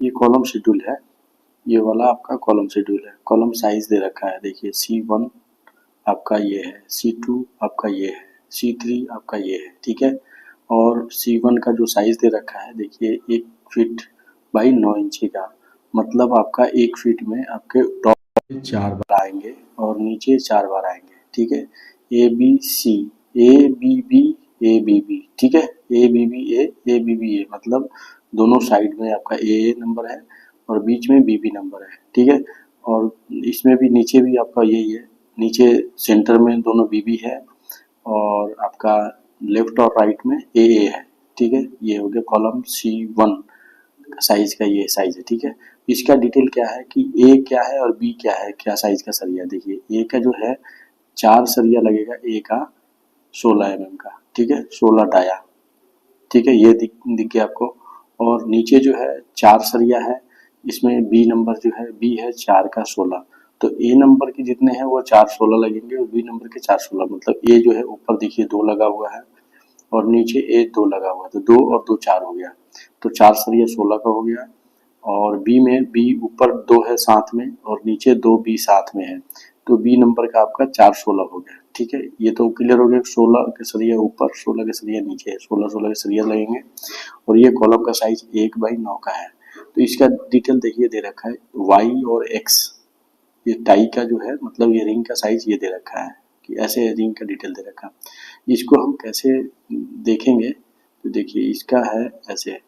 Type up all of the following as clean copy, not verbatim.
ये column schedule है, ये वाला आपका कॉलम शेड्यूल है। कॉलम साइज दे रखा है, देखिए C1 आपका ये है, C2 आपका ये है, C3 आपका ये है, ठीक है। और C1 का जो साइज दे रखा है देखिए 1 फीट बाई 9 इंची का, मतलब आपका 1 फीट में आपके टॉप 4 बार आएंगे और नीचे 4 बार आएंगे, ठीक है। ABC ABB ABB, ठीक है, ABB A मतलब दोनों साइड में आपका A नंबर है और बीच में BB नंबर है, ठीक है। और इसमें भी नीचे भी आपका यही है, नीचे सेंटर में दोनों BB है और आपका लेफ्ट और राइट में AA है, ठीक है। ये हो गया कॉलम C1 साइज का, ये साइज है, ठीक है। इसका डिटेल क्या है कि A क्या है और B क्या है, क्या साइज का सरिया। देखिए A का जो है 4 सरिया लगेगा, A का 16 mm का, ठीक है, 16 डाया, ठीक है, ये दिख गया आपको। और नीचे जो है 4 सरिया है, इसमें B नंबर जो है B है 4 का 16, तो A नंबर के जितने हैं वो 4 16 लगेंगे और B नंबर के 4 16, मतलब A जो है ऊपर देखिए 2 लगा हुआ है और नीचे A 2 लगा हुआ है, तो 2 और 2 4 हो गया, तो 4 सरिया 16 का हो गया। और B में B ऊपर 2 है साथ में और नीचे 2 B साथ में है, तो B नंबर का आपका 4 16 हो गया, ठीक है। ये तो क्लियर हो गया, 16 के सरिया ऊपर 16 के सरिया नीचे है, 16 16 के सरिया लगेंगे। और ये कॉलम का साइज 1/9 का है। तो इसका डिटेल देखिए दे रखा है Y और X, ये टाई का जो है मतलब ये रिंग का साइज ये दे रखा है कि ऐसे रिंग का डिटेल दे रखा है। इसको हम कैसे देखेंगे, तो देखिए इसका है ऐसे,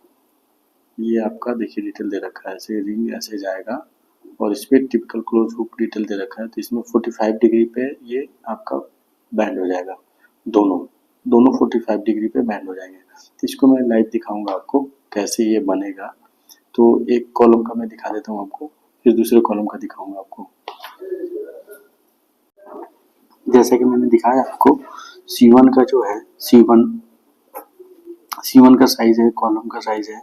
ये आपका देखिए डिटेल दे रखा है, ऐसे रिंग ऐसे जाएगा और इस पर टिपिकल क्लोज हुक डिटेल दे रखा है, तो इसमें 45 डिग्री पे ये आपका बैंड हो जाएगा, दोनों 45 डिग्री पे बैंड हो जाएंगे। तो इसको मैं लाइव दिखाऊंगा आपको कैसे ये बनेगा। तो एक कॉलम का मैं दिखा देता हूँ आपको, फिर दूसरे कॉलम का दिखाऊंगा आपको। जैसे कि मैंने दिखाया आपको C1 का जो है C1 का साइज है, कॉलम का साइज है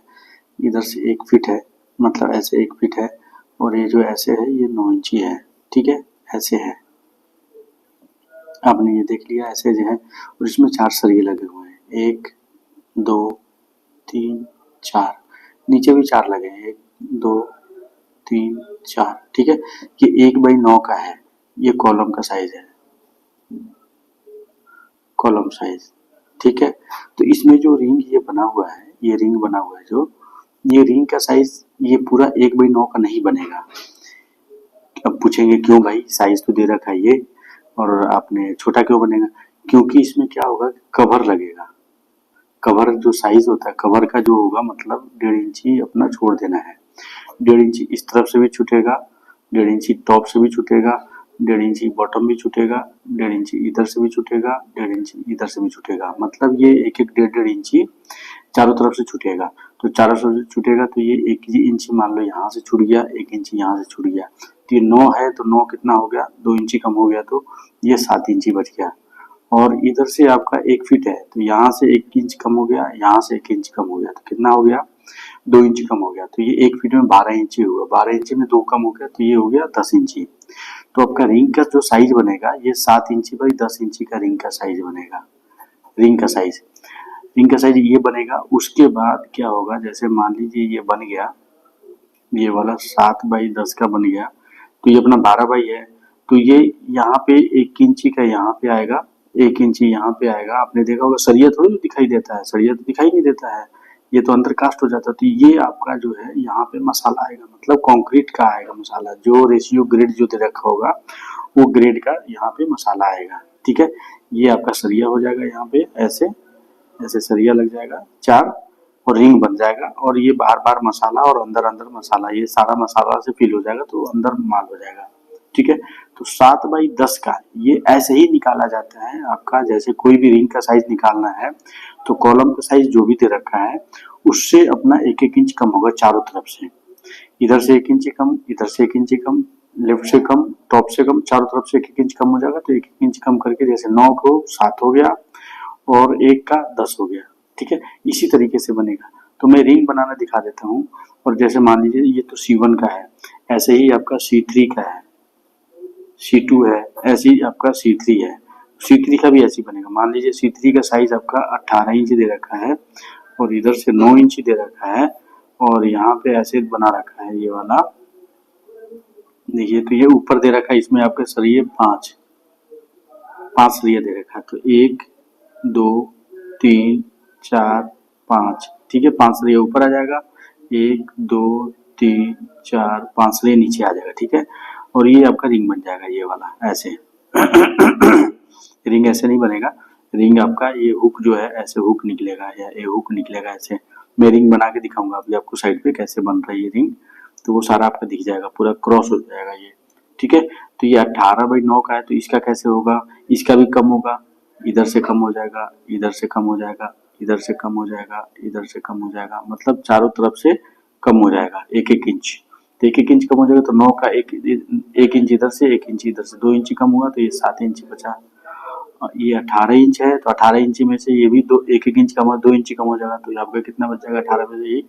इधर से 1 फीट है, मतलब ऐसे 1 फीट है, और ये जो ऐसे है ये 9 इंची है, ठीक है, ऐसे है, आपने ये देख लिया ऐसे जो है। और इसमें 4 सरिये लगे हुए हैं, 1 2 3 4, नीचे भी 4 लगे हैं, 1 2 3 4, ठीक है। ये 1/9 का है, ये कॉलम का साइज है, कॉलम साइज, ठीक है। तो इसमें जो रिंग ये बना हुआ है, ये रिंग बना हुआ है जो, ये रिंग का साइज ये पूरा 1/9 का नहीं बनेगा। अब पूछेंगे क्यों भाई, साइज तो दे रखा है ये और आपने छोटा क्यों बनेगा, क्योंकि इसमें क्या होगा, कवर लगेगा। कवर जो साइज होता है, कवर का जो होगा मतलब 1.5 इंची अपना छोड़ देना है, 1.5 इंची इस तरफ से भी छूटेगा, 1.5 इंची टॉप से भी छूटेगा, 1.5 इंची बॉटम भी छूटेगा, 1.5 इंची इधर से भी छूटेगा, 1.5 इंची इधर से भी छूटेगा, मतलब ये एक 1.5 इंची चारों तरफ से छूटेगा। तो चारों तरफ से छूटेगा तो ये 1 इंची मान लो यहाँ से छूट गया, 1 इंची यहाँ से छूट गया, तो ये 9 है, तो 9 कितना हो गया, 2 इंची कम हो गया, तो ये 7 इंची बच गया। और इधर से आपका 1 फीट है, तो यहाँ से 1 इंच कम हो गया, यहाँ से 1 इंच कम हो गया, तो कितना हो गया, 2 इंच कम हो गया, तो ये 1 फीट में 12 इंची हुआ, 12 इंची में 2 कम हो गया, तो ये हो गया 10 इंची। तो आपका रिंग का जो साइज बनेगा ये 7 इंची बाई 10 इंची का रिंग का साइज बनेगा, रिंग का साइज ये बनेगा। उसके बाद क्या होगा, जैसे मान लीजिए ये बन गया, ये वाला 7/10 का बन गया, तो ये अपना 12 है, तो ये यहाँ पे 1 इंची का यहाँ पे आएगा, 1 इंची यहाँ पे आएगा। आपने देखा होगा सरिया थोड़ी दिखाई देता है, सरिया तो दिखाई नहीं देता है, ये तो अंदर कास्ट हो जाता है। तो ये आपका जो है यहाँ पे मसाला आएगा, मतलब कंक्रीट का आएगा मसाला, जो रेशियो ग्रेड जो दे रखा होगा वो ग्रेड का यहाँ पे मसाला आएगा, ठीक है। ये आपका सरिया हो जाएगा, यहाँ पे ऐसे ऐसे सरिया लग जाएगा 4 और रिंग बन जाएगा, और ये बार बार मसाला और अंदर अंदर मसाला, ये सारा मसाला से फिल हो जाएगा, तो अंदर माल हो जाएगा, ठीक है। तो 7/10 का ये ऐसे ही निकाला जाता है आपका, जैसे कोई भी रिंग का साइज निकालना है तो कॉलम का साइज जो भी दे रखा है उससे अपना 1 इंच कम होगा चारों तरफ से, इधर से 1 इंच कम, इधर से 1 इंच कम, लेफ्ट से कम, टॉप से कम, चारों तरफ से 1 इंच कम हो जाएगा। तो 1 इंच कम करके जैसे 9 को 7 हो गया और 1 का 10 हो गया, ठीक है। इसी तरीके से बनेगा। तो मैं रिंग बनाना दिखा देता हूँ। और जैसे मान लीजिए ये तो C1 का है, ऐसे ही आपका C3 का है, C2 है, ऐसे ही आपका C3 है, C3 का भी ऐसे ही बनेगा। मान लीजिए C3 का साइज आपका 18 इंच दे रखा है और इधर से 9 इंच दे रखा है, और यहाँ पे ऐसे बना रखा है ये वाला, देखिए। तो ये ऊपर दे रखा है, इसमें आपके सरिये 5 सरिया दे रखा है। तो 1 2 3 4 5, ठीक है। 5 सरिया ऊपर आ जाएगा, 1 2 3 4 5 सरिया नीचे आ जाएगा, ठीक है। और ये आपका रिंग बन जाएगा ये वाला ऐसे। रिंग ऐसे नहीं बनेगा, रिंग आपका ये हुक जो है ऐसे हुक निकलेगा, या ये हुक निकलेगा ऐसे। मैं रिंग बना के दिखाऊंगा अभी आपको साइड पे कैसे बन रहा है ये रिंग, तो वो सारा आपका दिख जाएगा, पूरा क्रॉस हो जाएगा ये, ठीक है। तो ये 18/9 का है, तो इसका कैसे होगा, इसका भी कम होगा, इधर से कम हो जाएगा, इधर से कम हो जाएगा, इधर से कम हो जाएगा, इधर से कम हो जाएगा, मतलब चारों तरफ से कम हो जाएगा 1-1 इंच। तो 1-1 इंच कम हो जाएगा, तो 9 का 1 इंच इधर से, 1 इंच इधर से, 2 इंच कम हुआ, तो ये 7 इंच बचा। ये 18 इंच है, तो 18 इंच में से ये भी 1-1 इंच कम हुआ, 2 इंच कम हो जाएगा, तो आपका कितना बच जाएगा 18 में से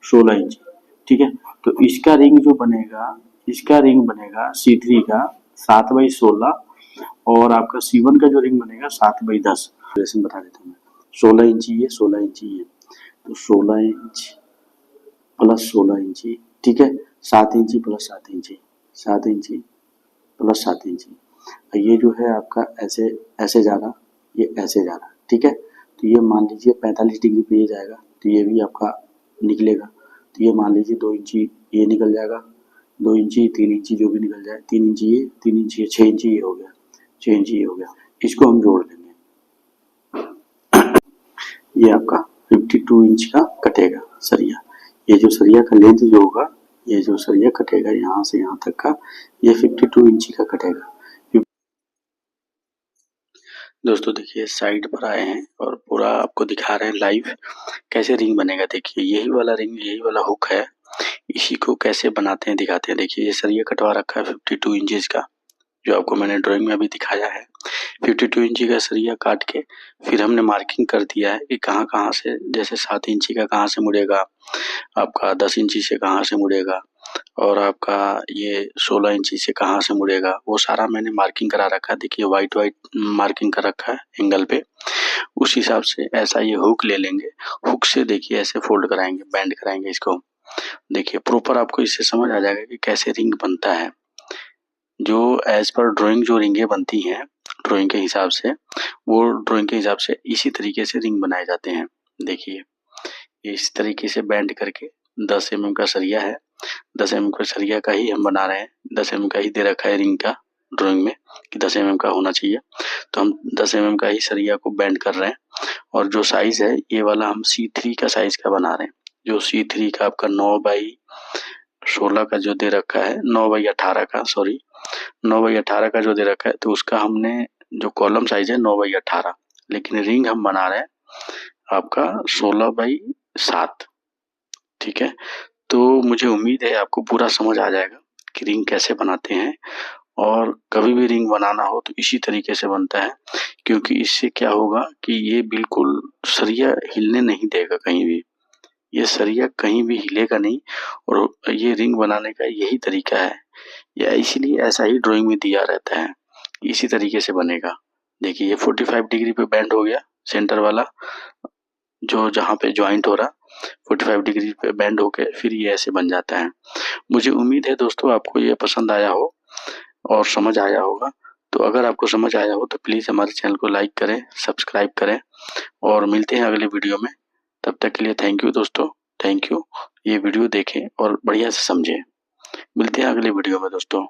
16 इंच, ठीक है। तो इसका रिंग जो बनेगा, इसका रिंग बनेगा C3 का 7/16, और आपका C1 का जो रिंग बनेगा 7/10। बता देता हूँ मैं, 16 इंची ये, 16 इंची ये, तो 16 इंच प्लस 16 इंची, ठीक है। 7 इंची प्लस 7 इंची, 7 इंची प्लस 7 इंची। ये जो है आपका ऐसे ऐसे जा रहा, ये ऐसे जा रहा, ठीक है। तो ये मान लीजिए 45 डिग्री पे ये जाएगा, तो ये भी आपका निकलेगा। तो ये मान लीजिए 2 इंची ये निकल जाएगा, 2 इंची 3 इंची जो भी निकल जाए, 3 इंची ये, 3 इंची ये, 6 इंची ये हो गया, 6 इंची ये हो गया। इसको हम जोड़ देंगे, ये आपका 52 इंच का कटेगा सरिया। ये जो सरिया का लेंथ जो होगा, ये जो सरिया कटेगा यहाँ से यहाँ तक का, ये 52 इंची का कटेगा। दोस्तों देखिए साइड पर आए हैं और पूरा आपको दिखा रहे हैं लाइव कैसे रिंग बनेगा। देखिए यही वाला रिंग, यही वाला हुक है, इसी को कैसे बनाते हैं दिखाते हैं। देखिए ये सरिया कटवा रखा है 52 इंचेस का, जो आपको मैंने ड्राइंग में अभी दिखाया है। 52 इंची का सरिया काट के फिर हमने मार्किंग कर दिया है कि कहाँ कहाँ से, जैसे 7 इंची का कहाँ से मुड़ेगा, आपका 10 इंची से कहाँ से मुड़ेगा, और आपका ये 16 इंची से कहाँ से मुड़ेगा, वो सारा मैंने मार्किंग करा रखा है। देखिए वाइट मार्किंग कर रखा है एंगल पे। उस हिसाब से ऐसा ये हुक ले लेंगे, हुक से देखिए ऐसे फोल्ड कराएंगे, बैंड कराएंगे इसको। देखिए प्रॉपर आपको इससे समझ आ जाएगा कि कैसे रिंग बनता है। जो एज पर ड्राइंग जो रिंगें बनती हैं ड्राइंग के हिसाब से, वो ड्राइंग के हिसाब से इसी तरीके से रिंग बनाए जाते हैं। देखिए इस तरीके से बैंड करके 10 mm का सरिया है, 10 mm का सरिया का ही हम बना रहे हैं, 10 mm का ही दे रखा है रिंग का ड्राइंग में कि 10 mm का होना चाहिए, तो हम 10 mm का ही सरिया को बैंड कर रहे हैं। और जो साइज है ये वाला हम C3 का साइज का बना रहे हैं, जो C3 का आपका 9/16 का जो दे रखा है, 9/18 का, सॉरी 9/18 का जो दे रखा है, तो उसका हमने जो कॉलम साइज है 9/18, लेकिन रिंग हम बना रहे हैं आपका 16/7, ठीक है। तो मुझे उम्मीद है आपको पूरा समझ आ जाएगा कि रिंग कैसे बनाते हैं, और कभी भी रिंग बनाना हो तो इसी तरीके से बनता है, क्योंकि इससे क्या होगा कि ये बिल्कुल सरिया हिलने नहीं देगा कहीं भी, ये सरिया कहीं भी हिलेगा नहीं, और ये रिंग बनाने का यही तरीका है, या इसीलिए ऐसा ही ड्राइंग में दिया रहता है, इसी तरीके से बनेगा। देखिए ये 45 डिग्री पे बैंड हो गया सेंटर वाला, जो जहाँ पे ज्वाइंट हो रहा 45 डिग्री पे बैंड होके फिर ये ऐसे बन जाता है। मुझे उम्मीद है दोस्तों आपको ये पसंद आया हो और समझ आया होगा। तो अगर आपको समझ आया हो तो प्लीज़ हमारे चैनल को लाइक करें, सब्सक्राइब करें, और मिलते हैं अगले वीडियो में। तब तक के लिए थैंक यू दोस्तों, थैंक यू। ये वीडियो देखें और बढ़िया से समझें। मिलते हैं अगले वीडियो में दोस्तों।